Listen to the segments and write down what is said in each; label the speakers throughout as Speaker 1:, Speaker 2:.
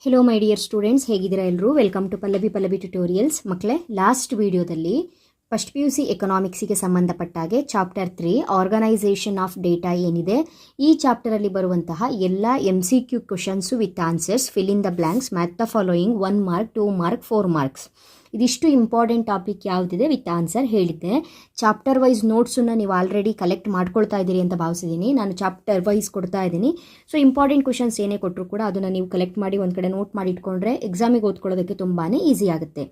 Speaker 1: Hello my dear students, ಹೇಗಿದ್ದೀರಾ ಎಲ್ಲರೂ? Welcome to Pallavi tutorials. ಮಕ್ಕಳೇ, ಲಾಸ್ಟ್ ವಿಡಿಯೋದಲ್ಲಿ ಫಸ್ಟ್ PUC ಎಕನಾಮಿಕ್ಸಿಗೆ ಸಂಬಂಧಪಟ್ಟಾಗೆ ಚಾಪ್ಟರ್ 3 ಆರ್ಗನೈಸೇಷನ್ ಆಫ್ ಡೇಟಾ ಏನಿದೆ, ಈ ಚಾಪ್ಟರಲ್ಲಿ ಬರುವಂತಹ ಎಲ್ಲ MCQ questions with answers, fill in the blanks, match the following 1 mark, 2 mark, 4 marks, ಇದಿಷ್ಟು ಇಂಪಾರ್ಟೆಂಟ್ ಟಾಪಿಕ್ ಯಾವುದಿದೆ ವಿತ್ ಆನ್ಸರ್ ಹೇಳಿದ್ದೆ. ಚಾಪ್ಟರ್ ವೈಸ್ ನೋಟ್ಸನ್ನು ನೀವು ಆಲ್ರೆಡಿ ಕಲೆಕ್ಟ್ ಮಾಡ್ಕೊಳ್ತಾ ಇದ್ದೀರಿ ಅಂತ ಭಾವಿಸಿದ್ದೀನಿ. ನಾನು ಚಾಪ್ಟರ್ ವೈಸ್ ಕೊಡ್ತಾ ಇದ್ದೀನಿ. ಸೊ ಇಂಪಾರ್ಟೆಂಟ್ ಕ್ವಶನ್ಸ್ ಏನೇ ಕೊಟ್ಟರು ಕೂಡ ಅದನ್ನು ನೀವು ಕಲೆಕ್ಟ್ ಮಾಡಿ ಒಂದು ಕಡೆ ನೋಟ್ ಮಾಡಿ ಇಟ್ಕೊಂಡ್ರೆ ಎಕ್ಸಾಮಿಗೆ ಓದ್ಕೊಳ್ಳೋದಕ್ಕೆ ತುಂಬಾ ಈಸಿ ಆಗುತ್ತೆ.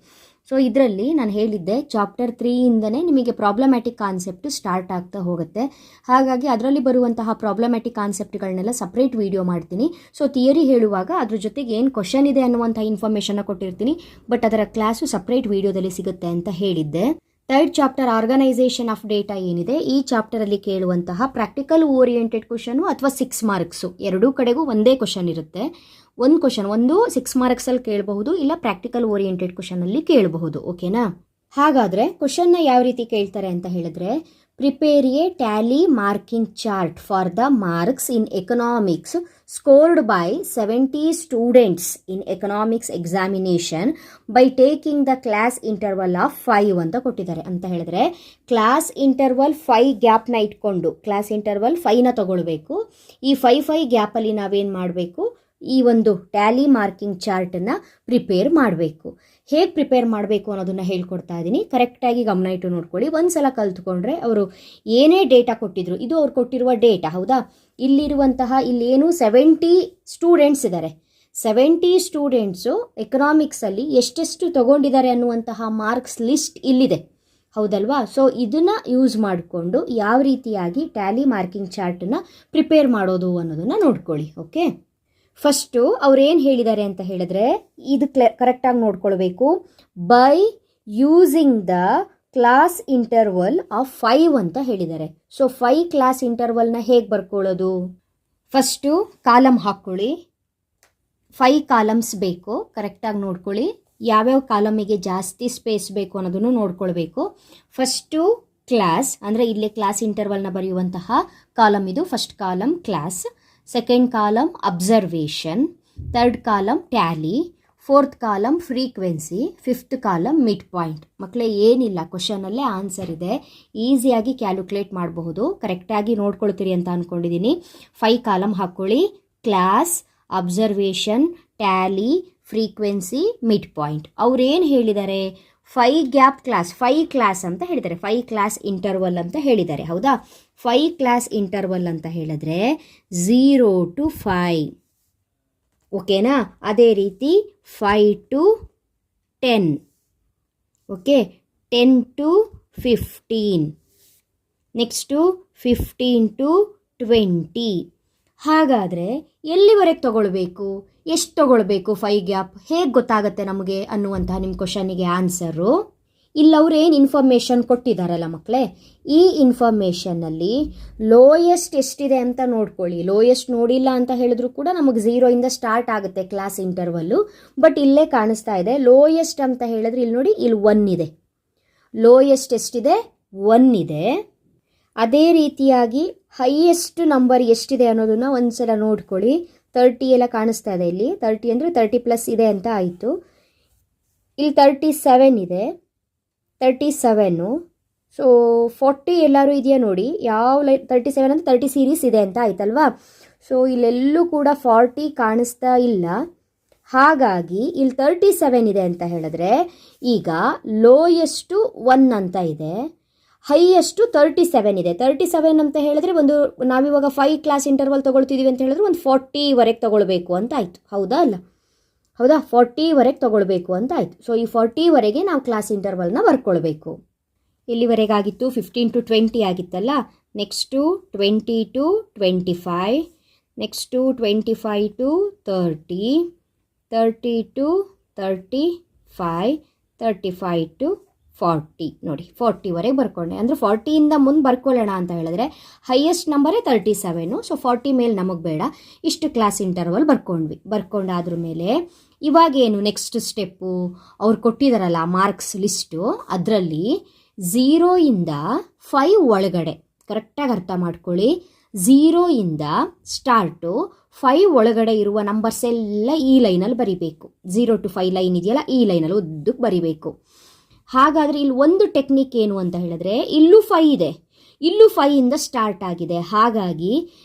Speaker 1: ಸೊ ಇದರಲ್ಲಿ ನಾನು ಹೇಳಿದ್ದೆ ಚಾಪ್ಟರ್ 3ಇಂದನೇ ನಿಮಗೆ ಪ್ರಾಬ್ಲಮ್ಯಾಟಿಕ್ ಕಾನ್ಸೆಪ್ಟ್ ಸ್ಟಾರ್ಟ್ ಆಗ್ತಾ ಹೋಗುತ್ತೆ. ಹಾಗಾಗಿ ಅದರಲ್ಲಿ ಬರುವಂತಹ ಪ್ರಾಬ್ಲಮ್ಯಾಟಿಕ್ ಕಾನ್ಸೆಪ್ಟ್ಗಳನ್ನೆಲ್ಲ ಸಪ್ರೇಟ್ ವಿಡಿಯೋ ಮಾಡ್ತೀನಿ. ಸೊ ಥಿಯರಿ ಹೇಳುವಾಗ ಅದ್ರ ಜೊತೆಗೆ ಏನು ಕ್ವಶನ್ ಇದೆ ಅನ್ನುವಂಥ ಇನ್ಫಾರ್ಮೇಷನ್ನ ಕೊಟ್ಟಿರ್ತೀನಿ, ಬಟ್ ಅದರ ಕ್ಲಾಸು ಸಪ್ರೇಟ್ ವಿಡಿಯೋದಲ್ಲಿ ಸಿಗುತ್ತೆ ಅಂತ ಹೇಳಿದ್ದೆ. Third chapter organisation of data ಏನಿದೆ, ಈ ಚಾಪ್ಟರಲ್ಲಿ ಕೇಳುವಂತಹ ಪ್ರಾಕ್ಟಿಕಲ್ ಓರಿಯೆಂಟೆಡ್ ಕ್ವಶನು ಅಥವಾ 6 ಮಾರ್ಕ್ಸು ಎರಡೂ ಕಡೆಗೂ ಒಂದೇ ಕ್ವಶನ್ ಇರುತ್ತೆ. ಒಂದು ಕ್ವಶನ್ 6 ಮಾರ್ಕ್ಸಲ್ಲಿ ಕೇಳಬಹುದು, ಇಲ್ಲ ಪ್ರಾಕ್ಟಿಕಲ್ ಓರಿಯೆಂಟೆಡ್ ಕ್ವಶನಲ್ಲಿ ಕೇಳಬಹುದು. ಓಕೆನಾ? ಹಾಗಾದರೆ ಕ್ವಶನ್ನ ಯಾವ ರೀತಿ ಕೇಳ್ತಾರೆ ಅಂತ ಹೇಳಿದ್ರೆ, prepare A Tally marking chart for the marks in economics scored by 70 students in economics examination by taking the class interval of 5 ಅಂತ ಕೊಟ್ಟಿದ್ದಾರೆ. ಅಂತ ಹೇಳಿದ್ರೆ ಕ್ಲಾಸ್ ಇಂಟರ್ವಲ್ 5 ಗ್ಯಾಪ್ನ ಇಟ್ಕೊಂಡು ಕ್ಲಾಸ್ ಇಂಟರ್ವಲ್ 5ನ ತಗೊಳ್ಬೇಕು. ಈ 5 ಗ್ಯಾಪಲ್ಲಿ ನಾವೇನು ಮಾಡಬೇಕು, ಈ ಒಂದು ಟ್ಯಾಲಿ ಮಾರ್ಕಿಂಗ್ ಚಾರ್ಟನ್ನು ಪ್ರಿಪೇರ್ ಮಾಡಬೇಕು. ಹೇಗೆ ಪ್ರಿಪೇರ್ ಮಾಡಬೇಕು ಅನ್ನೋದನ್ನು ಹೇಳ್ಕೊಡ್ತಾ ಇದ್ದೀನಿ, ಕರೆಕ್ಟಾಗಿ ಗಮನ ಇಟ್ಟು ನೋಡ್ಕೊಳ್ಳಿ. ಒಂದು ಸಲ ಕಲ್ತ್ಕೊಂಡ್ರೆ ಅವರು ಏನೇ ಡೇಟಾ ಕೊಟ್ಟಿದ್ರು, ಇದು ಅವ್ರು ಕೊಟ್ಟಿರುವ ಡೇಟಾ ಹೌದಾ, ಇಲ್ಲಿರುವಂತಹ ಇಲ್ಲೇನು 70 ಸ್ಟೂಡೆಂಟ್ಸ್ ಇದ್ದಾರೆ. 70 ಸ್ಟೂಡೆಂಟ್ಸು ಎಕನಾಮಿಕ್ಸಲ್ಲಿ ಎಷ್ಟೆಷ್ಟು ತಗೊಂಡಿದ್ದಾರೆ ಅನ್ನುವಂತಹ ಮಾರ್ಕ್ಸ್ ಲಿಸ್ಟ್ ಇಲ್ಲಿದೆ, ಹೌದಲ್ವಾ? ಸೊ ಇದನ್ನು ಯೂಸ್ ಮಾಡಿಕೊಂಡು ಯಾವ ರೀತಿಯಾಗಿ ಟ್ಯಾಲಿ ಮಾರ್ಕಿಂಗ್ ಚಾರ್ಟನ್ನು ಪ್ರಿಪೇರ್ ಮಾಡೋದು ಅನ್ನೋದನ್ನು ನೋಡ್ಕೊಳ್ಳಿ. ಓಕೆ, ಫಸ್ಟು ಅವ್ರೇನು ಹೇಳಿದ್ದಾರೆ ಅಂತ ಹೇಳಿದ್ರೆ, ಇದು ಕರೆಕ್ಟಾಗಿ ನೋಡ್ಕೊಳ್ಬೇಕು. By using the class interval of 5 ಅಂತ ಹೇಳಿದ್ದಾರೆ. ಸೊ 5 ಕ್ಲಾಸ್ ಇಂಟರ್ವಲ್ನ ಹೇಗೆ ಬರ್ಕೊಳ್ಳೋದು? ಫಸ್ಟು ಕಾಲಮ್ ಹಾಕ್ಕೊಳ್ಳಿ. 5 ಕಾಲಮ್ಸ್ ಬೇಕು, ಕರೆಕ್ಟಾಗಿ ನೋಡ್ಕೊಳ್ಳಿ. ಯಾವ್ಯಾವ ಕಾಲಮಿಗೆ ಜಾಸ್ತಿ ಸ್ಪೇಸ್ ಬೇಕು ಅನ್ನೋದನ್ನು ನೋಡ್ಕೊಳ್ಬೇಕು. ಫಸ್ಟು ಕ್ಲಾಸ್, ಅಂದರೆ ಇಲ್ಲೇ ಕ್ಲಾಸ್ ಇಂಟರ್ವಲ್ನ ಬರೆಯುವಂತಹ ಕಾಲಮ್ ಇದು. First column class, second column observation, third column Tally, fourth column frequency, fifth column mid point. ಮಕ್ಕಳೇ ಏನಿಲ್ಲ, ಕ್ವಶನಲ್ಲೇ ಆನ್ಸರ್ ಇದೆ, ಈಸಿಯಾಗಿ ಕ್ಯಾಲ್ಕುಲೇಟ್ ಮಾಡಬಹುದು. ಕರೆಕ್ಟಾಗಿ ನೋಡ್ಕೊಳ್ತೀರಿ ಅಂತ ಅಂದ್ಕೊಂಡಿದ್ದೀನಿ. 5 ಕಾಲಮ್ ಹಾಕ್ಕೊಳ್ಳಿ. Class, observation, Tally, frequency, mid point. ಅವ್ರೇನು ಹೇಳಿದ್ದಾರೆ? 5 ಗ್ಯಾಪ್ ಕ್ಲಾಸ್, 5 ಕ್ಲಾಸ್ ಅಂತ ಹೇಳಿದ್ದಾರೆ. 5 ಕ್ಲಾಸ್ ಇಂಟರ್ವಲ್ ಅಂತ ಹೇಳಿದ್ದಾರೆ, ಹೌದಾ? 5 ಕ್ಲಾಸ್ ಇಂಟರ್ವಲ್ ಅಂತ ಹೇಳಿದ್ರೆ 0 to 5, ಓಕೆನಾ? ಅದೇ ರೀತಿ 5 to 10, okay, 10 to 15, next 15 to 20. ಹಾಗಾದರೆ ಎಲ್ಲಿವರೆಗೆ ತಗೊಳ್ಬೇಕು, ಎಷ್ಟು ತಗೊಳ್ಬೇಕು 5 ಗ್ಯಾಪ್, ಹೇಗೆ ಗೊತ್ತಾಗುತ್ತೆ ನಮಗೆ ಅನ್ನುವಂತಹ ನಿಮ್ಮ ಕ್ವಶನಿಗೆ ಆನ್ಸರು ಇಲ್ಲವ್ರು ಏನು ಇನ್ಫಾರ್ಮೇಷನ್ ಕೊಟ್ಟಿದ್ದಾರಲ್ಲ ಮಕ್ಕಳೇ, ಈ ಇನ್ಫಾರ್ಮೇಷನ್ನಲ್ಲಿ ಲೋಯೆಸ್ಟ್ ಎಷ್ಟಿದೆ ಅಂತ ನೋಡ್ಕೊಳ್ಳಿ. ಲೋಯೆಸ್ಟ್ ನೋಡಿಲ್ಲ ಅಂತ ಹೇಳಿದ್ರು ಕೂಡ ನಮಗೆ 0ಇಂದ ಸ್ಟಾರ್ಟ್ ಆಗುತ್ತೆ ಕ್ಲಾಸ್ ಇಂಟರ್ವಲ್ಲು. ಬಟ್ ಇಲ್ಲೇ ಕಾಣಿಸ್ತಾ ಇದೆ ಲೋಯೆಸ್ಟ್ ಅಂತ ಹೇಳಿದ್ರೆ, ಇಲ್ಲಿ ನೋಡಿ, ಇಲ್ಲಿ 1 ಇದೆ. ಲೋಯೆಸ್ಟ್ ಎಷ್ಟಿದೆ? 1 ಇದೆ. ಅದೇ ರೀತಿಯಾಗಿ ಹೈಯೆಸ್ಟ್ ನಂಬರ್ ಎಷ್ಟಿದೆ ಅನ್ನೋದನ್ನು ಒಂದ್ಸಲ ನೋಡ್ಕೊಳ್ಳಿ. 30 ಎಲ್ಲ ಕಾಣಿಸ್ತಾ ಇದೆ. ಇಲ್ಲಿ 30 ಅಂದರೆ 30+ ಇದೆ ಅಂತ ಆಯಿತು. ಇಲ್ಲಿ 37 ಇದೆ, 37. ಸೊ 40 ಎಲ್ಲರೂ ಇದೆಯಾ ನೋಡಿ, ಯಾವ 37 ಅಂದರೆ 30 ಸೀರೀಸ್ ಇದೆ ಅಂತ ಆಯ್ತಲ್ವಾ? ಸೊ ಇಲ್ಲೆಲ್ಲೂ ಕೂಡ 40 ಕಾಣಿಸ್ತಾ ಇಲ್ಲ. ಹಾಗಾಗಿ ಇಲ್ಲಿ 37 ಇದೆ ಅಂತ ಹೇಳಿದ್ರೆ ಈಗ ಲೋಯೆಸ್ಟು 1 ಅಂತ ಇದೆ, ಹೈಯೆಸ್ಟು 37 ಇದೆ. 37 ಅಂತ ಹೇಳಿದ್ರೆ ಒಂದು ನಾವಿವಾಗ 5 ಕ್ಲಾಸ್ ಇಂಟರ್ವಲ್ ತೊಗೊಳ್ತಿದ್ದೀವಿ ಅಂತ ಹೇಳಿದ್ರೆ ಒಂದು 40ವರೆಗೆ ತೊಗೊಳ್ಬೇಕು ಅಂತ ಆಯಿತು, ಹೌದಾ ಅಲ್ಲ? ಹೌದಾ? 40ವರೆಗೆ ತೊಗೊಳ್ಬೇಕು ಅಂತ ಆಯಿತು. ಸೊ ಈ 40ವರೆಗೆ ನಾವು ಕ್ಲಾಸ್ ಇಂಟರ್ವಲ್ನ ಬರ್ಕೊಳ್ಬೇಕು. ಇಲ್ಲಿವರೆಗಾಗಿತ್ತು 15 to 20 ಆಗಿತ್ತಲ್ಲ. Next 20 to 25, next 25 to 30, 30 to 35, 35 to 40. ನೋಡಿ 40ವರೆಗೆ ಬರ್ಕೊಂಡೆ. ಅಂದರೆ 40ಇಂದ ಮುಂದೆ ಬರ್ಕೊಳ್ಳೋಣ ಅಂತ ಹೇಳಿದ್ರೆ ಹೈಯೆಸ್ಟ್ ನಂಬರೇ 37. ಸೊ 40 ಮೇಲೆ ನಮಗೆ ಬೇಡ, ಇಷ್ಟು ಕ್ಲಾಸ್ ಇಂಟರ್ವಲ್ ಬರ್ಕೊಂಡ್ವಿ. ಬರ್ಕೊಂಡಾದ್ರ ಮೇಲೆ ಇವಾಗೇನು ನೆಕ್ಸ್ಟ್ ಸ್ಟೆಪ್ಪು, ಅವ್ರು ಕೊಟ್ಟಿದ್ದಾರಲ್ಲ ಮಾರ್ಕ್ಸ್ ಲಿಸ್ಟು, ಅದರಲ್ಲಿ 0ಇಂದ 5 ಒಳಗಡೆ ಕರೆಕ್ಟಾಗಿ ಅರ್ಥ ಮಾಡ್ಕೊಳ್ಳಿ. 0ಇಂದ ಸ್ಟಾರ್ಟು 5 ಒಳಗಡೆ ಇರುವ ನಂಬರ್ಸ್ ಎಲ್ಲ ಈ ಲೈನಲ್ಲಿ ಬರಿಬೇಕು. 0 to 5 ಲೈನ್ ಇದೆಯಲ್ಲ, ಈ ಲೈನಲ್ಲಿ ಉದ್ದಕ್ಕೆ ಬರಿಬೇಕು. ಹಾಗಾದರೆ ಇಲ್ಲಿ ಒಂದು ಟೆಕ್ನಿಕ್ ಏನು ಅಂತ ಹೇಳಿದ್ರೆ, ಇಲ್ಲೂ 5 ಇದೆ, ಇಲ್ಲೂ 5 ಇಂದ ಸ್ಟಾರ್ಟ್ ಆಗಿದೆ. ಹಾಗಾಗಿ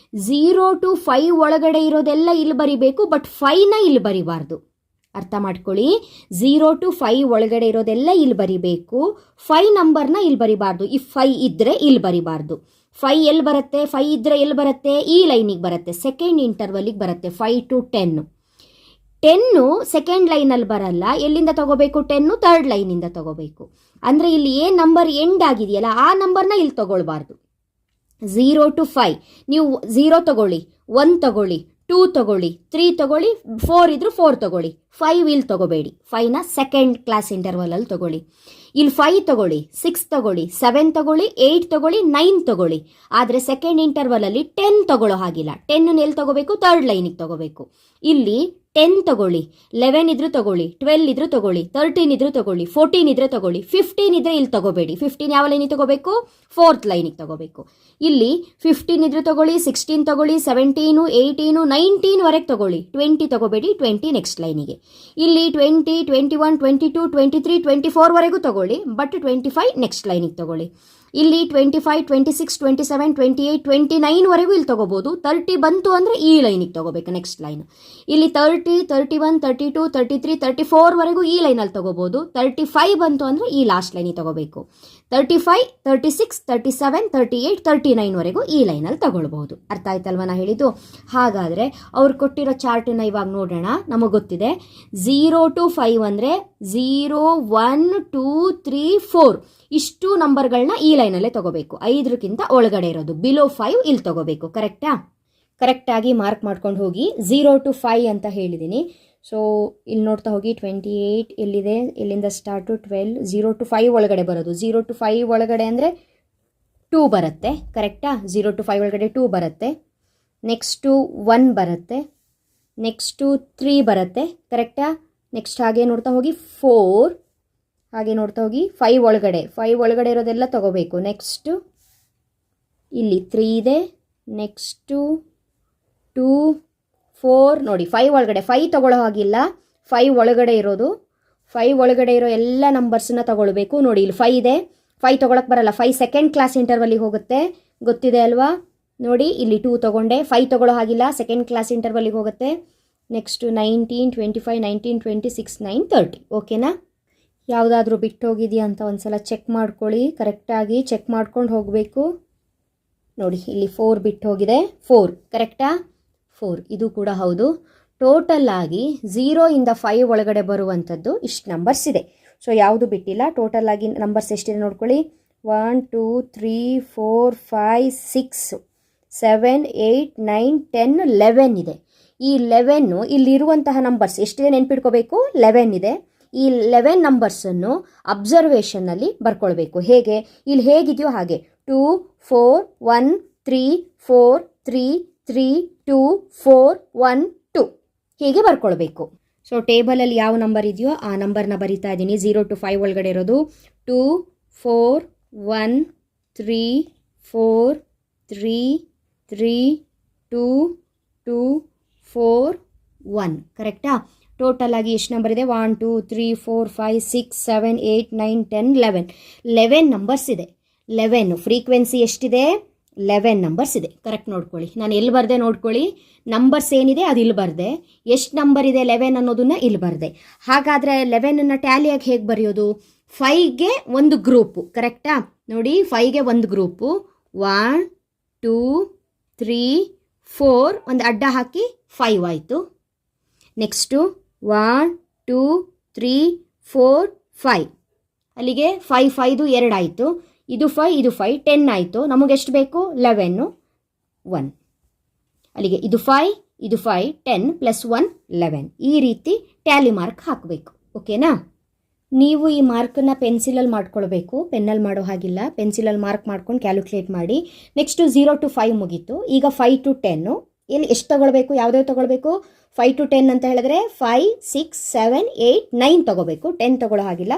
Speaker 1: 0 to 5 ಒಳಗಡೆ ಇರೋದೆಲ್ಲ ಇಲ್ಲಿ ಬರಿಬೇಕು, ಬಟ್ 5ನ ಇಲ್ಲಿ ಬರಿಬಾರ್ದು. ಅರ್ಥ ಮಾಡ್ಕೊಳ್ಳಿ, 0 to 5 ಒಳಗಡೆ ಇರೋದೆಲ್ಲ ಇಲ್ಲಿ ಬರಿಬೇಕು, 5 ನಂಬರ್ನ ಇಲ್ಲಿ ಬರಿಬಾರ್ದು. ಈ 5 ಇದ್ದರೆ ಇಲ್ಲಿ ಬರಿಬಾರ್ದು. 5 ಎಲ್ಲಿ ಬರುತ್ತೆ? 5 ಇದ್ದರೆ ಎಲ್ಲಿ ಬರುತ್ತೆ? ಈ ಲೈನಿಗೆ ಬರುತ್ತೆ, ಸೆಕೆಂಡ್ ಇಂಟರ್ವಲಿಗೆ ಬರುತ್ತೆ. 5 to 10 ಸೆಕೆಂಡ್ ಲೈನಲ್ಲಿ ಬರಲ್ಲ. ಎಲ್ಲಿಂದ ತಗೋಬೇಕು? 10 ಥರ್ಡ್ ಲೈನಿಂದ ತಗೋಬೇಕು. ಅಂದರೆ ಇಲ್ಲಿ ಏನು ನಂಬರ್ ಎಂಡ್ ಆಗಿದೆಯಲ್ಲ ಆ ನಂಬರ್ನ ಇಲ್ಲಿ ತಗೊಳ್ಬಾರ್ದು. 0 to 5 ನೀವು 0 ತಗೊಳ್ಳಿ, 1 ತಗೊಳ್ಳಿ, 2 ತಗೊಳ್ಳಿ, 3 ತಗೊಳ್ಳಿ, 4 ಇದ್ರೂ 4 ತಗೊಳ್ಳಿ, 5 ಇಲ್ಲಿ ತಗೋಬೇಡಿ. 5ನ ಸೆಕೆಂಡ್ ಕ್ಲಾಸ್ ಇಂಟರ್ವಲಲ್ಲಿ ತಗೊಳ್ಳಿ. ಇಲ್ಲಿ 5 ತಗೊಳ್ಳಿ, 6 ತಗೊಳ್ಳಿ, 7 ತಗೊಳ್ಳಿ, 8 ತಗೊಳ್ಳಿ, 9 ತಗೊಳ್ಳಿ. ಆದರೆ ಸೆಕೆಂಡ್ ಇಂಟರ್ವಲಲ್ಲಿ 10 ತಗೊಳ್ಳೋ ಹಾಗಿಲ್ಲ. 10 ಎಲ್ಲಿ ತಗೋಬೇಕು? ಥರ್ಡ್ ಲೈನಿಗೆ ತಗೋಬೇಕು. ಇಲ್ಲಿ 10 ತಗೊಳ್ಳಿ, 11 ಇದ್ರೂ ತಗೊಳ್ಳಿ, 12 ಇದ್ರೂ ತಗೊಳ್ಳಿ, 13 ಇದ್ರೂ ತಗೊಳ್ಳಿ, 14 ಇದ್ರೆ ತಗೊಳ್ಳಿ, 15 ಇದ್ರೆ ಇಲ್ಲಿ ತಗೋಬೇಡಿ. 15 ಯಾವ ಲೈನಿಗೆ ತಗೋಬೇಕು? ಫೋರ್ತ್ ಲೈನಿಗೆ ತಗೋಬೇಕು. ಇಲ್ಲಿ 15 ಇದ್ರೂ ತಗೊಳ್ಳಿ, 16 ತಗೊಳ್ಳಿ, 17, 18, 19 ವರೆಗೆ ತಗೊಳ್ಳಿ, 20 ತಗೋಬೇಡಿ, 20 ನೆಕ್ಸ್ಟ್ ಲೈನಿಗೆ. ಇಲ್ಲಿ 20, 21, 22, 23, 24 ವರೆಗೂ ತಗೊಳ್ಳಿ, ಬಟ್ 25 ನೆಕ್ಸ್ಟ್ ಲೈನಿಗೆ ತಗೊಳ್ಳಿ. ಇಲ್ಲಿ 25, 26, 27, 28, 29 ವರೆಗೂ ಇಲ್ಲಿ ತಗೋಬಹುದು. 30 ಬಂತು ಅಂದರೆ ಈ ಲೈನಿಗೆ ತಗೋಬೇಕು, ನೆಕ್ಸ್ಟ್ ಲೈನ್. ಇಲ್ಲಿ 30, 31, 32, 33, 34 ವರೆಗೂ ಈ ಲೈನಲ್ಲಿ ತಗೋಬಹುದು. 35 ಬಂತು ಅಂದರೆ ಈ ಲಾಸ್ಟ್ ಲೈನಿಗೆ ತಗೋಬೇಕು. 35, 36, 37, 38, 39 ವರೆಗೂ ಈ ಲೈನಲ್ಲಿ ತಗೊಳ್ಬಹುದು. ಅರ್ಥ ಆಯ್ತಲ್ವ ನಾ ಹೇಳಿದ್ದು? ಹಾಗಾದರೆ ಅವ್ರು ಕೊಟ್ಟಿರೋ ಚಾರ್ಟನ್ನ ಇವಾಗ ನೋಡೋಣ. ನಮಗೆ ಗೊತ್ತಿದೆ 0 to 5 ಅಂದರೆ 0, 1, 2, 3, 4 ಇಷ್ಟು ನಂಬರ್ಗಳನ್ನ ಈ ಲೈನಲ್ಲೇ ತಗೋಬೇಕು. 5ಕ್ಕಿಂತ ಒಳಗಡೆ ಇರೋದು ಬಿಲೋ 5 ಇಲ್ಲಿ ತಗೋಬೇಕು. ಕರೆಕ್ಟಾ? ಕರೆಕ್ಟಾಗಿ ಮಾರ್ಕ್ ಮಾಡ್ಕೊಂಡು ಹೋಗಿ. 0 to 5 ಅಂತ ಹೇಳಿದ್ದೀನಿ. ಸೊ ಇಲ್ಲಿ ನೋಡ್ತಾ ಹೋಗಿ. 28 ಎಲ್ಲಿದೆ? ಎಲ್ಲಿಂದ ಸ್ಟಾರ್ಟು? 12. 0 to 5 ಒಳಗಡೆ ಬರೋದು. 0 to 5 ಒಳಗಡೆ ಅಂದರೆ 2 ಬರುತ್ತೆ. ಕರೆಕ್ಟಾ? 0 to 5 ಒಳಗಡೆ 2 ಬರುತ್ತೆ. ನೆಕ್ಸ್ಟು 1 ಬರುತ್ತೆ. ನೆಕ್ಸ್ಟು 3 ಬರುತ್ತೆ. ಕರೆಕ್ಟಾ? ನೆಕ್ಸ್ಟ್ ಹಾಗೆ ನೋಡ್ತಾ ಹೋಗಿ 4. ಹಾಗೆ ನೋಡ್ತಾ ಹೋಗಿ 5 ಒಳಗಡೆ ಇರೋದೆಲ್ಲ ತಗೋಬೇಕು. ನೆಕ್ಸ್ಟು ಇಲ್ಲಿ 3 ಇದೆ. ನೆಕ್ಸ್ಟು 2, 4 ನೋಡಿ 5 ಒಳಗಡೆ 5 ತಗೊಳ್ಳೋ ಹಾಗಿಲ್ಲ. 5 ಒಳಗಡೆ ಇರೋದು, 5 ಒಳಗಡೆ ಇರೋ ಎಲ್ಲ ನಂಬರ್ಸನ್ನ ತಗೊಳ್ಬೇಕು. ನೋಡಿ ಇಲ್ಲಿ 5 ಇದೆ, 5 ತೊಗೊಳಕ್ಕೆ ಬರಲ್ಲ. 5 ಸೆಕೆಂಡ್ ಕ್ಲಾಸ್ ಇಂಟರ್ವಲ್ಲಿಗೆ ಹೋಗುತ್ತೆ, ಗೊತ್ತಿದೆ ಅಲ್ವಾ? ನೋಡಿ ಇಲ್ಲಿ 2 ತೊಗೊಂಡೆ, 5 ತೊಗೊಳ್ಳೋ ಹಾಗಿಲ್ಲ, ಸೆಕೆಂಡ್ ಕ್ಲಾಸ್ ಇಂಟರ್ವಲ್ಲಿಗೆ ಹೋಗುತ್ತೆ. ನೆಕ್ಸ್ಟು 19, 25, 19, 26, 9, 30. ಓಕೆನಾ? ಯಾವುದಾದ್ರೂ ಬಿಟ್ಟು ಹೋಗಿದೆಯಾ ಅಂತ ಒಂದ್ಸಲ ಚೆಕ್ ಮಾಡ್ಕೊಳ್ಳಿ. ಕರೆಕ್ಟಾಗಿ ಚೆಕ್ ಮಾಡ್ಕೊಂಡು ಹೋಗಬೇಕು. ನೋಡಿ ಇಲ್ಲಿ 4 ಬಿಟ್ಟು ಹೋಗಿದೆ. 4 ಕರೆಕ್ಟಾ? 4 ಇದು ಕೂಡ ಹೌದು. ಟೋಟಲ್ ಆಗಿ 0 ಇಂದ 5 ಒಳಗಡೆ ಬರುವಂಥದ್ದು ಇಷ್ಟು ನಂಬರ್ಸ್ ಇದೆ. ಸೊ ಯಾವುದು ಬಿಟ್ಟಿಲ್ಲ. ಟೋಟಲ್ ಆಗಿ ನಂಬರ್ಸ್ ಎಷ್ಟಿದೆ ನೋಡ್ಕೊಳ್ಳಿ. 1, 2, 3, 4, 5, 6, 7, 8, 9, 10, 11 ಇದೆ. ಈ 11 ಇಲ್ಲಿರುವಂತಹ ನಂಬರ್ಸ್ ಎಷ್ಟಿದೆ ನೆನ್ಪಿಟ್ಕೋಬೇಕು. 11 ಇದೆ. ಈ 11 ನಂಬರ್ಸನ್ನು ಅಬ್ಸರ್ವೇಷನ್ನಲ್ಲಿ ಬರ್ಕೊಳ್ಬೇಕು. ಹೇಗೆ? ಇಲ್ಲಿ ಹೇಗಿದೆಯೋ ಹಾಗೆ 2, 4, 1, 3, 4, 3, 3, 2, 4, 1, 2 ಹೀಗೆ ಬರ್ಕೊಳ್ಬೇಕು. ಸೊ ಟೇಬಲಲ್ಲಿ ಯಾವ ನಂಬರ್ ಇದೆಯೋ ಆ ನಂಬರ್ನ ಬರಿತಾ ಇದ್ದೀನಿ. 0 to 5 ಒಳಗಡೆ ಇರೋದು 2, 4, 1, 3, 4, 3, 3, 2, 2, 4, 1 ಕರೆಕ್ಟಾ? ಟೋಟಲ್ ಆಗಿ ಎಷ್ಟು ನಂಬರ್ ಇದೆ? 1, 2, 3, 4, 5, 6, 7, 8, 9, 10, 11. 11 ನಂಬರ್ಸ್ ಇದೆ. 11 ಫ್ರೀಕ್ವೆನ್ಸಿ ಎಷ್ಟಿದೆ? 11 ನಂಬರ್ಸ್ ಇದೆ. ಕರೆಕ್ಟ್ ನೋಡ್ಕೊಳ್ಳಿ. ನಾನು ಎಲ್ಲಿ ಬರದೆ ನೋಡ್ಕೊಳ್ಳಿ. ನಂಬರ್ಸ್ ಏನಿದೆ ಅದು ಇಲ್ಲಿ ಬರದೆ, ಎಷ್ಟು ನಂಬರ್ ಇದೆ 11 ಅನ್ನೋದನ್ನ ಇಲ್ಲಿ ಬರದೆ. ಹಾಗಾದರೆ 11ಅನ್ನು ಟ್ಯಾಲಿಯಾಗಿ ಹೇಗೆ ಬರೆಯೋದು? 5ಗೆ ಒಂದು ಗ್ರೂಪು. ಕರೆಕ್ಟಾ? ನೋಡಿ 5ಗೆ ಒಂದು ಗ್ರೂಪು. 1, 2, 3, 4 ಒಂದು ಅಡ್ಡ ಹಾಕಿ 5 ಆಯಿತು. ನೆಕ್ಸ್ಟು 1, 2, 3, 4, 5 ಅಲ್ಲಿಗೆ 5, 5 2 ಆಯಿತು. ಇದು 5 ಇದು 5 10 ಆಯಿತು. ನಮಗೆಷ್ಟು ಬೇಕು? 11 1 ಅಲ್ಲಿಗೆ ಇದು 5 ಇದು 5 10 + 1 11 ಈ ರೀತಿ ಟ್ಯಾಲಿ ಮಾರ್ಕ್ ಹಾಕಬೇಕು. ಓಕೆನಾ? ನೀವು ಈ ಮಾರ್ಕನ್ನು ಪೆನ್ಸಿಲಲ್ಲಿ ಮಾಡ್ಕೊಳ್ಬೇಕು, ಪೆನ್ನಲ್ಲಿ ಮಾಡೋ ಹಾಗಿಲ್ಲ. ಪೆನ್ಸಿಲಲ್ಲಿ ಮಾರ್ಕ್ ಮಾಡ್ಕೊಂಡು ಕ್ಯಾಲ್ಕುಲೇಟ್ ಮಾಡಿ. ನೆಕ್ಸ್ಟು 0 to 5 ಮುಗೀತು. ಈಗ 5 to 10 ಎಲ್ಲಿ ಎಷ್ಟು ತೊಗೊಳ್ಬೇಕು? ಯಾವುದೇ ತೊಗೊಳ್ಬೇಕು? 5 to 10 ಅಂತ ಹೇಳಿದ್ರೆ 5, 6, 7, 8, 9 ತೊಗೋಬೇಕು. 10 ತೊಗೊಳ್ಳೋ ಹಾಗಿಲ್ಲ.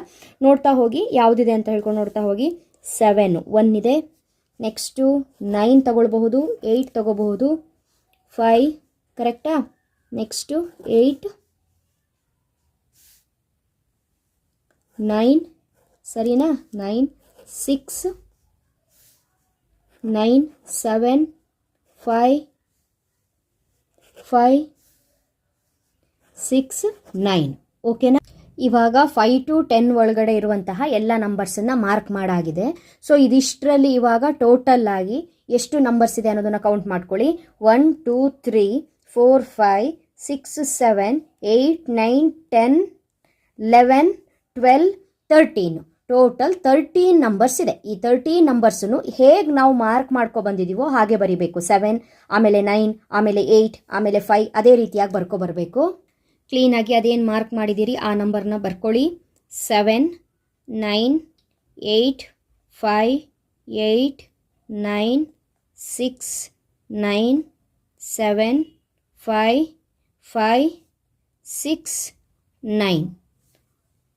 Speaker 1: ನೋಡ್ತಾ ಹೋಗಿ ಯಾವುದಿದೆ ಅಂತ ಹೇಳ್ಕೊಂಡು ನೋಡ್ತಾ ಹೋಗಿ. 7 1 ಇದೆ. ನೆಕ್ಸ್ಟು 9 ತೊಗೊಳ್ಬಹುದು, 8 ತೊಗೋಬಹುದು, 5, ಕರೆಕ್ಟಾ? ನೆಕ್ಸ್ಟು 8 9 ಸರಿನಾ? 9 6 9 7 5 5 6 9. ಓಕೆನಾ? ಇವಾಗ 5 to 10 ಒಳಗಡೆ ಇರುವಂತಹ ಎಲ್ಲ ನಂಬರ್ಸನ್ನು ಮಾರ್ಕ್ ಮಾಡಾಗಿದೆ. ಸೊ ಇದಿಷ್ಟರಲ್ಲಿ ಇವಾಗ ಟೋಟಲ್ ಆಗಿ ಎಷ್ಟು ನಂಬರ್ಸ್ ಇದೆ ಅನ್ನೋದನ್ನು ಕೌಂಟ್ ಮಾಡ್ಕೊಳ್ಳಿ. 1 2 3 4 5 6 7 8 9 10 11 12 13. ಟೋಟಲ್ 13 ನಂಬರ್ಸ್ ಇದೆ. ಈ 13 ನಂಬರ್ಸನ್ನು ಹೇಗೆ ನಾವು ಮಾರ್ಕ್ ಮಾಡ್ಕೊ ಬಂದಿದ್ದೀವೋ ಹಾಗೆ ಬರಿಬೇಕು. 7 ಆಮೇಲೆ 9 ಆಮೇಲೆ 8 ಆಮೇಲೆ 5 ಅದೇ ರೀತಿಯಾಗಿ ಬರ್ಕೊಬರಬೇಕು. ಕ್ಲೀನಾಗಿ ಅದೇನು ಮಾರ್ಕ್ ಮಾಡಿದ್ದೀರಿ ಆ ನಂಬರ್ನ ಬರ್ಕೊಳ್ಳಿ. 7 9 8 5 8 9 6 9 7 5 5 6 9.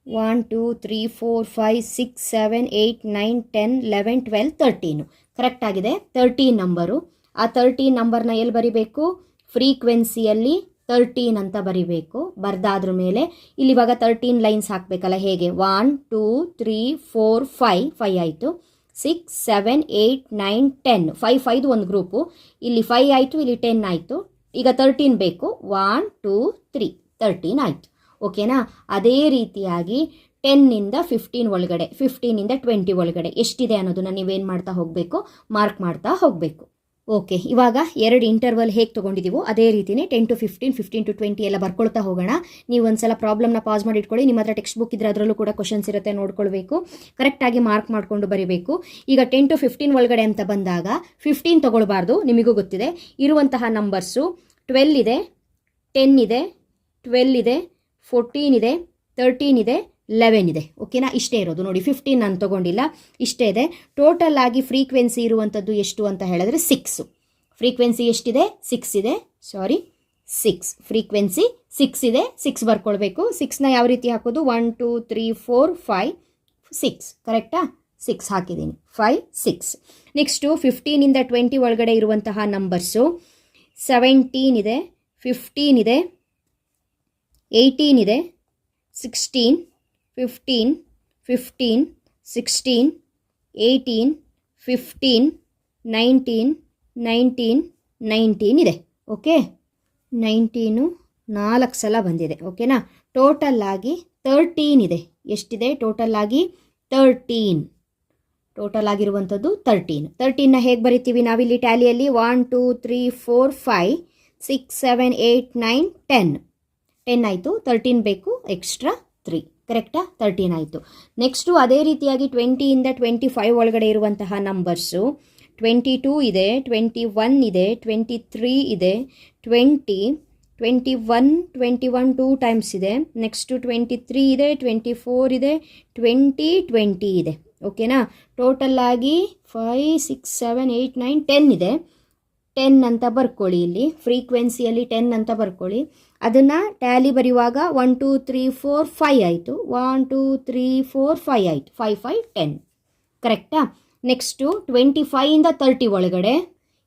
Speaker 1: 1 2 3 4 5 6 7 8 9 10 11 12 13. ಕರೆಕ್ಟ್ ಆಗಿದೆ. 13 ನಂಬರು. ಆ 13 ನಂಬರ್ನ ಎಲ್ಲಿ ಬರಿಬೇಕು? ಫ್ರೀಕ್ವೆನ್ಸಿಯಲ್ಲಿ 13 ಅಂತ ಬರಿಬೇಕು. ಬರ್ದಾದ್ರ ಮೇಲೆ ಇಲ್ಲಿ ಇವಾಗ 13 ಲೈನ್ಸ್ ಹಾಕಬೇಕಲ್ಲ, ಹೇಗೆ? 1 2 3 4 5 5 ಆಯಿತು. 6 7 8 9 10 5 5 ಒಂದು ಗ್ರೂಪು. ಇಲ್ಲಿ 5 ಆಯಿತು, ಇಲ್ಲಿ 10 ಆಯಿತು. ಈಗ 13 ಬೇಕು. 1 2 3 13 ಆಯಿತು. ಓಕೆನಾ? ಅದೇ ರೀತಿಯಾಗಿ 10 15 ಒಳಗಡೆ, 15 20 ಒಳಗಡೆ ಎಷ್ಟಿದೆ ಅನ್ನೋದನ್ನ ನೀವೇನು ಮಾಡ್ತಾ ಹೋಗಬೇಕು? ಮಾರ್ಕ್ ಮಾಡ್ತಾ ಹೋಗಬೇಕು. ಓಕೆ, ಇವಾಗ 2 ಇಂಟರ್ವಲ್ ಹೇಗೆ ತೊಗೊಂಡಿದ್ದೀವೋ ಅದೇ ರೀತಿಯೇ 10 to 15 15 to 20 ಎಲ್ಲ ಬರ್ಕೊಳ್ತಾ ಹೋಗೋಣ. ನೀವು ಒಂದ್ಸಲ ಪ್ರಾಬ್ಲಮ್ನ ಪಾಸ್ ಮಾಡಿ ಇಟ್ಕೊಳ್ಳಿ. ನಿಮ್ಮ ಹತ್ರ ಟೆಕ್ಸ್ಟ್ ಬುಕ್ ಇದ್ರೆ ಅದರಲ್ಲೂ ಕೂಡ ಕ್ವಶನ್ಸ್ ಇರುತ್ತೆ, ನೋಡ್ಕೊಳ್ಬೇಕು. ಕರೆಕ್ಟಾಗಿ ಮಾರ್ಕ್ ಮಾಡಿಕೊಂಡು ಬರೀಬೇಕು. ಈಗ 10 to 15 ಒಳಗಡೆ ಅಂತ ಬಂದಾಗ 15 ತೊಗೊಳ್ಬಾರ್ದು, ನಿಮಗೂ ಗೊತ್ತಿದೆ. ಇರುವಂತಹ ನಂಬರ್ಸು 12 ಇದೆ, 10 ಇದೆ, 12 ಇದೆ, 14 ಇದೆ, 13 ಇದೆ, 11 ಇದೆ. ಓಕೆನಾ? ಇಷ್ಟೇ ಇರೋದು ನೋಡಿ. 15 ನಾನು ತೊಗೊಂಡಿಲ್ಲ, ಇಷ್ಟೇ ಇದೆ. ಟೋಟಲ್ ಆಗಿ ಫ್ರೀಕ್ವೆನ್ಸಿ ಇರುವಂಥದ್ದು ಎಷ್ಟು ಅಂತ ಹೇಳಿದ್ರೆ 6. ಫ್ರೀಕ್ವೆನ್ಸಿ ಎಷ್ಟಿದೆ? 6 ಇದೆ. ಸಾರಿ, 6. ಫ್ರೀಕ್ವೆನ್ಸಿ 6 ಇದೆ. 6 ಬರ್ಕೊಳ್ಬೇಕು. 6ನ ಯಾವ ರೀತಿ ಹಾಕೋದು? 1 2 3 4 5 6. ಕರೆಕ್ಟಾ? 6 ಹಾಕಿದ್ದೀನಿ. 5 6. ನೆಕ್ಸ್ಟು 15 20 ಒಳಗಡೆ ಇರುವಂತಹ ನಂಬರ್ಸು 17 ಇದೆ, 15 ಇದೆ, 18 ಇದೆ, 16 15 15 16 18 15 19 19 19 ಇದೆ. ಓಕೆ, 19 4 ಸಲ ಬಂದಿದೆ. ಓಕೆನಾ? ಟೋಟಲ್ ಆಗಿ 13 ಇದೆ. ಎಷ್ಟಿದೆ ಟೋಟಲ್ ಆಗಿ? 13. ಟೋಟಲ್ ಆಗಿರುವಂಥದ್ದು 13. 13ನ ಹೇಗೆ ಬರಿತೀವಿ ನಾವಿಲ್ಲಿ ಟ್ಯಾಲಿಯಲ್ಲಿ? 1 2 3 4 5 6 7 8 9 10. 10 ಆಯಿತು. 13 ಬೇಕು, ಎಕ್ಸ್ಟ್ರಾ 3. ಕರೆಕ್ಟಾ? 13 ಆಯಿತು. ನೆಕ್ಸ್ಟು ಅದೇ ರೀತಿಯಾಗಿ 20 25 ಒಳಗಡೆ ಇರುವಂತಹ ನಂಬರ್ಸು 22 ಇದೆ, 21 ಇದೆ, 23 ಇದೆ, 20 21 21 2 ಟೈಮ್ಸ್ ಇದೆ. ನೆಕ್ಸ್ಟು 23 ಇದೆ, 24 ಇದೆ, 20 20 ಇದೆ. ಓಕೆನಾ? ಟೋಟಲ್ ಆಗಿ 5 6 7 8 9 10 ಇದೆ. 10 ಅಂತ ಬರ್ಕೊಳ್ಳಿ. ಇಲ್ಲಿ ಫ್ರೀಕ್ವೆನ್ಸಿಯಲ್ಲಿ 10 ಅಂತ ಬರ್ಕೊಳ್ಳಿ. ಅದನ್ನು ಟ್ಯಾಲಿ ಬರೆಯುವಾಗ 1 2 3 4 5 ಆಯಿತು. 1 2 3 4 5 ಆಯಿತು. 5 5 10. ಕರೆಕ್ಟಾ? ನೆಕ್ಸ್ಟು 25 30 ಒಳಗಡೆ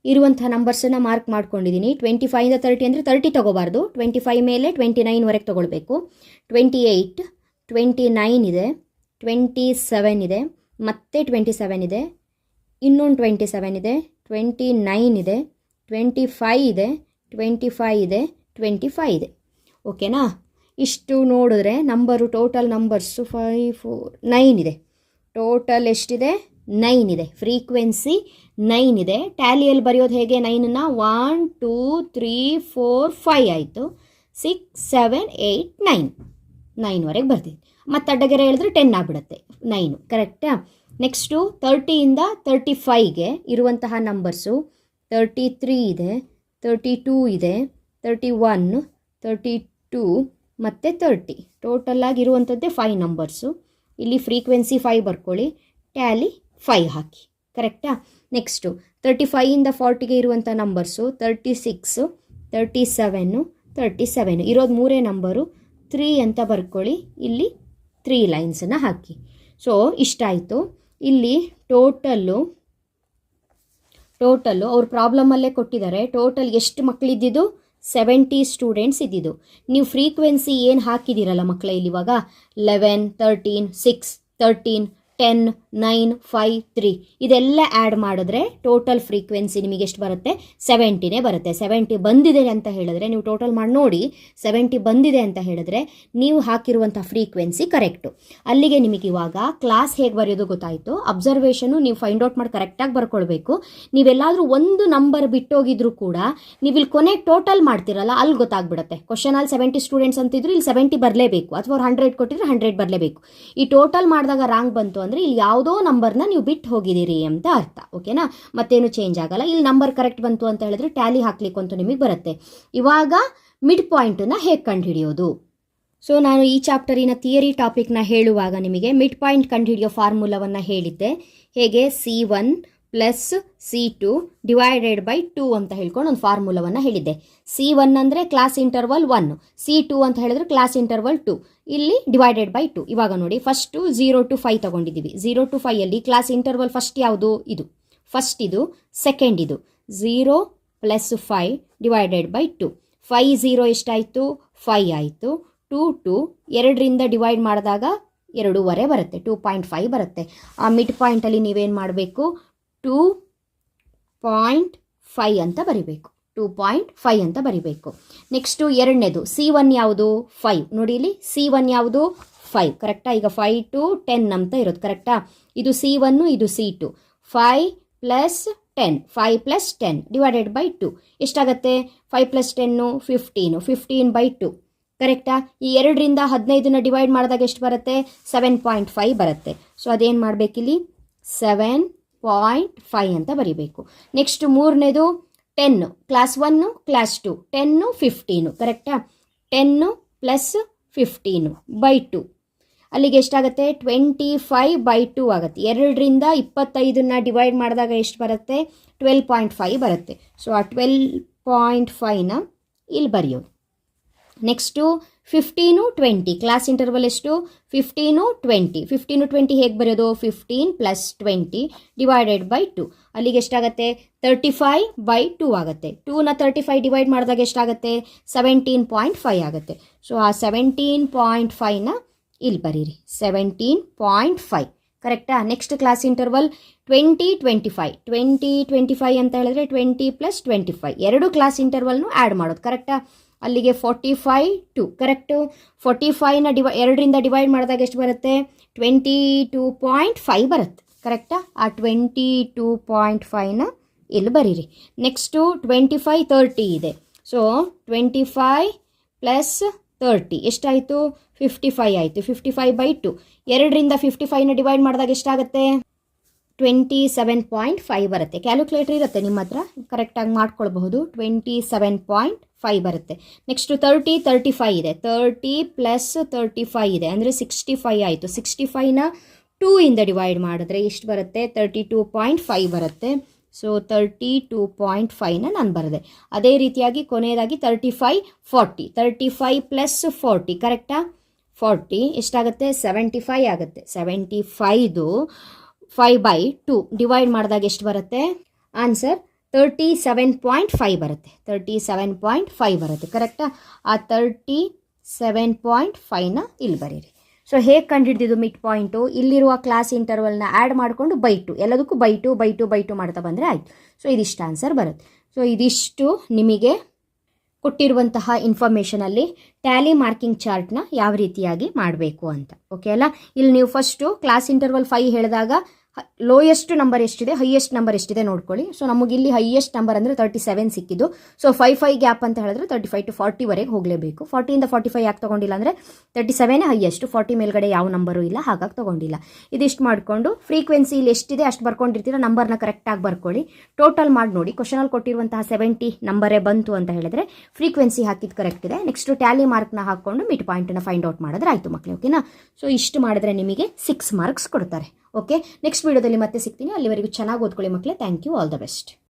Speaker 1: ಇರುವಂಥ ನಂಬರ್ಸನ್ನು ಮಾರ್ಕ್ ಮಾಡ್ಕೊಂಡಿದ್ದೀನಿ. 25 30 ಅಂದರೆ 30 ತೊಗೋಬಾರ್ದು. 25 ಮೇಲೆ 29ವರೆಗೆ ತೊಗೊಳ್ಬೇಕು. 28 29 ಇದೆ, 27 ಇದೆ, ಮತ್ತೆ 27 ಇದೆ, ಇನ್ನೊಂದು 27 ಇದೆ, 29 ಇದೆ, 25 ಇದೆ, 25 ಇದೆ, 25 ಇದೆ. ಓಕೆನಾ? ಇಷ್ಟು ನೋಡಿದ್ರೆ ನಂಬರು ಟೋಟಲ್ ನಂಬರ್ಸು 5 4 9 ಇದೆ. ಟೋಟಲ್ ಎಷ್ಟಿದೆ? 9 ಇದೆ. ಫ್ರೀಕ್ವೆನ್ಸಿ 9 ಇದೆ. ಟ್ಯಾಲಿಯಲ್ಲಿ ಬರೆಯೋದು ಹೇಗೆ? 9ನ 1 2 3 4 5 ಆಯಿತು. 6 7 8 9 9ವರೆಗೆ ಬರ್ತೀನಿ. ಮತ್ತು ಅಡ್ಡಗೆರೆ ಹೇಳಿದ್ರೆ 10 ಆಗಿಬಿಡುತ್ತೆ. 9. ಕರೆಕ್ಟಾ? ನೆಕ್ಸ್ಟು 30 35ಗೆ ಇರುವಂತಹ ನಂಬರ್ಸು 33 ಇದೆ, 32 ಇದೆ, 31 32 ಮತ್ತು 30. ಟೋಟಲ್ ಆಗಿರುವಂಥದ್ದೇ 5 ನಂಬರ್ಸು. ಇಲ್ಲಿ ಫ್ರೀಕ್ವೆನ್ಸಿ 5 ಬರ್ಕೊಳ್ಳಿ, ಟ್ಯಾಲಿ 5 ಹಾಕಿ. ಕರೆಕ್ಟಾ? ನೆಕ್ಸ್ಟು 35 40ಗೆ ಇರುವಂಥ ನಂಬರ್ಸು 36 37 37. ಇರೋದು 3 ನಂಬರು. 3 ಅಂತ ಬರ್ಕೊಳ್ಳಿ. ಇಲ್ಲಿ 3 ಲೈನ್ಸನ್ನು ಹಾಕಿ. ಸೊ ಇಷ್ಟಾಯಿತು. ಇಲ್ಲಿ ಟೋಟಲ್ಲು ಅವ್ರ ಪ್ರಾಬ್ಲಮಲ್ಲೇ ಕೊಟ್ಟಿದ್ದಾರೆ. ಟೋಟಲ್ ಎಷ್ಟು ಮಕ್ಕಳಿದ್ದಿದ್ದು? 70 ಸ್ಟೂಡೆಂಟ್ಸ್ ಇದ್ದಿದ್ದು. ನೀವು ಫ್ರೀಕ್ವೆನ್ಸಿ ಏನು ಹಾಕಿದ್ದೀರಲ್ಲ ಮಕ್ಕಳೇ ಇಲ್ಲಿ ಇವಾಗ 11, 13, 6, 13, 10, 9, 5, 3 ಇದೆಲ್ಲ ಆ್ಯಡ್ ಮಾಡಿದ್ರೆ ಟೋಟಲ್ ಫ್ರೀಕ್ವೆನ್ಸಿ ನಿಮಗೆ ಎಷ್ಟು ಬರುತ್ತೆ? 70ನೇ ಬರುತ್ತೆ. 70 ಬಂದಿದೆ ಅಂತ ಹೇಳಿದ್ರೆ ನೀವು ಟೋಟಲ್ ಮಾಡಿ ನೋಡಿ, 70 ಬಂದಿದೆ ಅಂತ ಹೇಳಿದ್ರೆ ನೀವು ಹಾಕಿರುವಂಥ ಫ್ರೀಕ್ವೆನ್ಸಿ ಕರೆಕ್ಟು. ಅಲ್ಲಿಗೆ ನಿಮಗೆ ಇವಾಗ ಕ್ಲಾಸ್ ಹೇಗೆ ಬರೆಯೋದು ಗೊತ್ತಾಯಿತು. ಅಬ್ಸರ್ವೇಷನು ನೀವು ಫೈಂಡ್ ಔಟ್ ಮಾಡಿ ಕರೆಕ್ಟಾಗಿ ಬರ್ಕೊಳ್ಬೇಕು. ನೀವೆಲ್ಲಾದರೂ ಒಂದು ನಂಬರ್ ಬಿಟ್ಟೋಗಿದ್ರು ಕೂಡ ನೀವು ಇಲ್ಲಿ ಕೊನೆಗೆ ಟೋಟಲ್ ಮಾಡ್ತಿರಲ್ಲ, ಅಲ್ಲಿ ಗೊತ್ತಾಗ್ಬಿಡುತ್ತೆ. ಕ್ವಶನಲ್ಲಿ 70 ಸ್ಟೂಡೆಂಟ್ಸ್ ಅಂತಿದ್ರು, ಇಲ್ಲಿ 70 ಬರಲೇಬೇಕು, ಅಥವಾ ಅವ್ರು 100 ಕೊಟ್ಟಿದ್ರೆ 100 ಬರಲೇಬೇಕು. ಈ ಟೋಟಲ್ ಮಾಡಿದಾಗ ರಾಂಗ್ ಬಂತು ಅಂದರೆ ಇಲ್ಲಿ ಯಾವುದೋ ನಂಬರ್ನ ನೀವು ಬಿಟ್ಟು ಹೋಗಿದ್ದೀರಿ ಅಂತ ಅರ್ಥ. ಓಕೆನಾ? ಮತ್ತೇನು ಚೇಂಜ್ ಆಗಲ್ಲ. ಇಲ್ಲಿ ನಂಬರ್ ಕರೆಕ್ಟ್ ಬಂತು ಅಂತ ಹೇಳಿದ್ರೆ ಟ್ಯಾಲಿ ಹಾಕ್ಲಿಕ್ಕಂತೂ ನಿಮಗೆ ಬರುತ್ತೆ. ಇವಾಗ ಮಿಡ್ ಪಾಯಿಂಟನ್ನು ಹೇಗೆ ಕಂಡುಹಿಡಿಯೋದು? ಸೊ ನಾನು ಈ ಚಾಪ್ಟರಿನ ಥಿಯರಿ ಟಾಪಿಕ್ನ ಹೇಳುವಾಗ ನಿಮಗೆ ಮಿಡ್ ಪಾಯಿಂಟ್ ಕಂಡುಹಿಡಿಯೋ ಫಾರ್ಮುಲಾವನ್ನು ಹೇಳಿದ್ದೆ. ಹೇಗೆ? C1 plus C2 divided by 2 ಅಂತ ಹೇಳ್ಕೊಂಡು ಒಂದು ಫಾರ್ಮುಲಾವನ್ನು ಹೇಳಿದ್ದೆ. C1 ಅಂದರೆ ಕ್ಲಾಸ್ ಇಂಟರ್ವಲ್ 1, C2 ಅಂತ ಹೇಳಿದ್ರೆ ಕ್ಲಾಸ್ ಇಂಟರ್ವಲ್ 2, ಇಲ್ಲಿ ಡಿವೈಡೆಡ್ ಬೈ 2. ಇವಾಗ ನೋಡಿ, ಫಸ್ಟು 0 to 5 ತಗೊಂಡಿದ್ದೀವಿ. 0 to 5 ಕ್ಲಾಸ್ ಇಂಟರ್ವಲ್ ಫಸ್ಟ್ ಯಾವುದು? ಇದು ಫಸ್ಟ್, ಇದು ಸೆಕೆಂಡ್, ಇದು 0 ಪ್ಲಸ್ 5 ಡಿವೈಡೆಡ್ ಬೈ 2. 5 0 ಎಷ್ಟಾಯಿತು? 5 ಆಯಿತು. 2 2ರಿಂದ ಡಿವೈಡ್ ಮಾಡಿದಾಗ 2.5 ಬರುತ್ತೆ, 2.5 ಬರುತ್ತೆ. ಆ ಮಿಡ್ ಪಾಯಿಂಟಲ್ಲಿ ನೀವೇನು ಮಾಡಬೇಕು? 2.5 ಅಂತ ಬರಿಬೇಕು. 2.5 ಅಂತ ಬರಿಬೇಕು. ನೆಕ್ಸ್ಟು ಎರಡನೇದು C1 ಯಾವುದು? 5. ನೋಡಿ ಇಲ್ಲಿ C1 ಯಾವುದು? 5. ಕರೆಕ್ಟಾ? ಈಗ 5 to 10 ಅಂತ ಇರೋದು. ಕರೆಕ್ಟಾ? ಇದು C1, ಇದು C2. 5 plus 10, 5 plus 10 divided by 2 ಎಷ್ಟಾಗುತ್ತೆ? 5 ಪ್ಲಸ್ 10 15, 15 ಬೈ 2. ಕರೆಕ್ಟಾ? ಈ 2ರಿಂದ 15ನ ಡಿವೈಡ್ ಮಾಡಿದಾಗ ಎಷ್ಟು ಬರುತ್ತೆ? 7.5 ಬರುತ್ತೆ. ಸೊ ಅದೇನು ಮಾಡಬೇಕಿಲ್ಲಿ? 7.5 ಅಂತ ಬರಿಬೇಕು. ನೆಕ್ಸ್ಟ್ ಮೂರನೇದು 10, ಕ್ಲಾಸ್ 1, ಕ್ಲಾಸ್ 2, 10, 15. ಕರೆಕ್ಟಾ? 10 ಪ್ಲಸ್ 15 ಬೈ 2 ಅಲ್ಲಿಗೆ ಎಷ್ಟಾಗುತ್ತೆ? 25 ಬೈ 2 ಆಗುತ್ತೆ. 2ರಿಂದ 25ನ ಡಿವೈಡ್ ಮಾಡಿದಾಗ ಎಷ್ಟು ಬರುತ್ತೆ? 12.5 ಬರುತ್ತೆ. ಸೊ ಆ 12.5ನ ಇಲ್ಲಿ ಬರೆಯೋದು. ನೆಕ್ಸ್ಟು 15, 20 ಕ್ಲಾಸ್ ಇಂಟರ್ವಲ್ ಎಷ್ಟು? 15, 20. 15, 20 ಹೇಗೆ ಬರೆಯೋದು? 15 ಪ್ಲಸ್ 20 ಡಿವೈಡೆಡ್ ಬೈ 2 ಅಲ್ಲಿಗೆ ಎಷ್ಟಾಗುತ್ತೆ? 35 ಬೈ 2 ಆಗುತ್ತೆ. 2ನ 35 ಡಿವೈಡ್ ಮಾಡಿದಾಗ ಎಷ್ಟಾಗುತ್ತೆ? 17.5 ಆಗುತ್ತೆ. ಸೊ ಆ 17.5ನ ಇಲ್ಲಿ ಬರೀರಿ. 17.5 ಕರೆಕ್ಟಾ? Next class interval 20, 25. 20, 25 ಅಂತ ಹೇಳಿದ್ರೆ 20 ಪ್ಲಸ್ 25 ಎರಡು ಕ್ಲಾಸ್ ಇಂಟರ್ವಲ್ನು ಆ್ಯಡ್ ಮಾಡೋದು. ಕರೆಕ್ಟಾ? ಅಲ್ಲಿಗೆ 45 2. ಕರೆಕ್ಟು? 45ನ 2ರಿಂದ ಡಿವೈಡ್ ಮಾಡಿದಾಗ ಎಷ್ಟು ಬರುತ್ತೆ? 22.5 ಬರುತ್ತೆ. ಕರೆಕ್ಟಾ? ಆ 22.5ನ ಇಲ್ಲಿ ಬರೀರಿ. ನೆಕ್ಸ್ಟು 25, 30 ಇದೆ. ಸೊ 25 ಪ್ಲಸ್ 30 ಎಷ್ಟಾಯಿತು? 55 ಆಯಿತು. 55 ಬೈ 2. 2ರಿಂದ 55ನ ಡಿವೈಡ್ ಮಾಡಿದಾಗ ಎಷ್ಟಾಗುತ್ತೆ? 27.5 ಬರುತ್ತೆ. ಕ್ಯಾಲ್ಕುಲೇಟರ್ ಇರುತ್ತೆ ನಿಮ್ಮ ಹತ್ರ, ಕರೆಕ್ಟಾಗಿ ಮಾಡ್ಕೊಳ್ಬಹುದು. 27.5 ಬರುತ್ತೆ. ನೆಕ್ಸ್ಟು 30, 35 ಇದೆ. 30 ಪ್ಲಸ್ 35 ಇದೆ, ಅಂದರೆ 65 ಆಯಿತು. 65ನ 2ಇಂದ ಡಿವೈಡ್ ಮಾಡಿದ್ರೆ ಎಷ್ಟು ಬರುತ್ತೆ? 32.5 ಬರುತ್ತೆ. ಸೊ 32.5ನ ನಾನು ಬರೆದೆ. ಅದೇ ರೀತಿಯಾಗಿ ಕೊನೆಯದಾಗಿ 35, 40. 35 ಪ್ಲಸ್ 40 ಕರೆಕ್ಟಾ? 40 ಎಷ್ಟಾಗುತ್ತೆ? 75 ಆಗುತ್ತೆ. 75ದು 5 ಬೈ 2 ಡಿವೈಡ್ ಮಾಡಿದಾಗ ಎಷ್ಟು ಬರುತ್ತೆ? ಆನ್ಸರ್ 37.5 ಬರುತ್ತೆ. 37.5 ಬರುತ್ತೆ. ಕರೆಕ್ಟಾ? ಆ 37.5ನ ಇಲ್ಲಿ ಬರೀರಿ. ಸೊ ಹೇಗೆ ಕಂಡುಹಿಡಿದಿದ್ದು ಮಿಡ್ ಪಾಯಿಂಟು? ಇಲ್ಲಿರುವ ಕ್ಲಾಸ್ ಇಂಟರ್ವಲ್ನ ಆ್ಯಡ್ ಮಾಡಿಕೊಂಡು ಬೈ 2 ಎಲ್ಲದಕ್ಕೂ ಬೈ 2 ಮಾಡ್ತಾ ಬಂದರೆ ಆಯಿತು. ಸೊ ಇದಿಷ್ಟು ಆನ್ಸರ್ ಬರುತ್ತೆ. ಸೊ ಇದಿಷ್ಟು ನಿಮಗೆ ಕೊಟ್ಟಿರುವಂತಹ ಇನ್ಫಾರ್ಮೇಷನಲ್ಲಿ ಟ್ಯಾಲಿ ಮಾರ್ಕಿಂಗ್ ಚಾರ್ಟ್ನ ಯಾವ ರೀತಿಯಾಗಿ ಮಾಡಬೇಕು ಅಂತ. ಓಕೆ ಅಲ್ಲ? ಇಲ್ಲಿ ನೀವು ಫಸ್ಟು ಕ್ಲಾಸ್ ಇಂಟರ್ವಲ್ 5 ಹೇಳಿದಾಗ ಲೋಯೆಸ್ಟ್ ನಂಬರ್ ಎಷ್ಟಿದೆ, ಹೈಯೆಸ್ಟ್ ನಂಬರ್ ಎಷ್ಟಿದೆ ನೋಡ್ಕೊಳ್ಳಿ. ಸೊ ನಮಗಿಲ್ಲಿ ಹೈಯೆಸ್ಟ್ ನಂಬರ್ ಅಂದರೆ 37 ಸಿಕ್ಕಿದ್ದು. ಸೊ 5 ಗ್ಯಾಪ್ ಅಂತ ಹೇಳಿದ್ರೆ 35 to 40ವರೆಗೆ ಹೋಗಲೇಬೇಕು. 40ಇಂದ 45 ಯಾಕೆ ತೊಗೊಂಡಿಲ್ಲ ಅಂದರೆ 37 ಹೈಯೆಸ್ಟ್, 40 ಮೇಲ್ಗಡೆ ಯಾವ ನಂಬರು ಇಲ್ಲ, ಹಾಗಾಗಿ ತೊಗೊಂಡಿಲ್ಲ. ಇದಿಷ್ಟು ಮಾಡಿಕೊಂಡು ಫ್ರೀಕ್ವೆನ್ಸಿ ಇಲ್ಲಿ ಎಷ್ಟಿದೆ ಅಷ್ಟು ಬರ್ಕೊಂಡಿರ್ತೀರ, ನಂಬರ್ನ ಕರೆಕ್ಟಾಗಿ ಬರ್ಕೊಳ್ಳಿ. ಟೋಟಲ್ ಮಾಡಿ ನೋಡಿ, ಕ್ವಶನಲ್ಲಿ ಕೊಟ್ಟಿರುವಂತಹ 70 ನಂಬರೇ ಬಂತು ಅಂತ ಹೇಳಿದ್ರೆ ಫ್ರೀಕ್ವೆನ್ಸಿ ಹಾಕಿದ್ದು ಕರೆಕ್ಟ್ ಇದೆ. ನೆಕ್ಸ್ಟು ಟ್ಯಾಲಿ ಮಾರ್ಕ್ನ ಹಾಕ್ಕೊಂಡು ಮಿಡ್ ಪಾಯಿಂಟನ್ನು ಫೈಂಡ್ ಔಟ್ ಮಾಡಿದ್ರೆ ಆಯಿತು ಮಕ್ಕಳು. ಓಕೆನಾ? ಸೊ ಇಷ್ಟು ಮಾಡಿದ್ರೆ ನಿಮಗೆ 6 ಮಾರ್ಕ್ಸ್ ಕೊಡ್ತಾರೆ. ಓಕೆ, ನೆಕ್ಸ್ಟ್ ವಿಡಿಯೋದಲ್ಲಿ ಮತ್ತೆ ಸಿಗ್ತೀನಿ. ಅಲ್ಲಿವರೆಗೂ ಚೆನ್ನಾಗಿ ಓದ್ಕೊಳ್ಳಿ ಮಕ್ಕಳೇ. Thank you. All the best.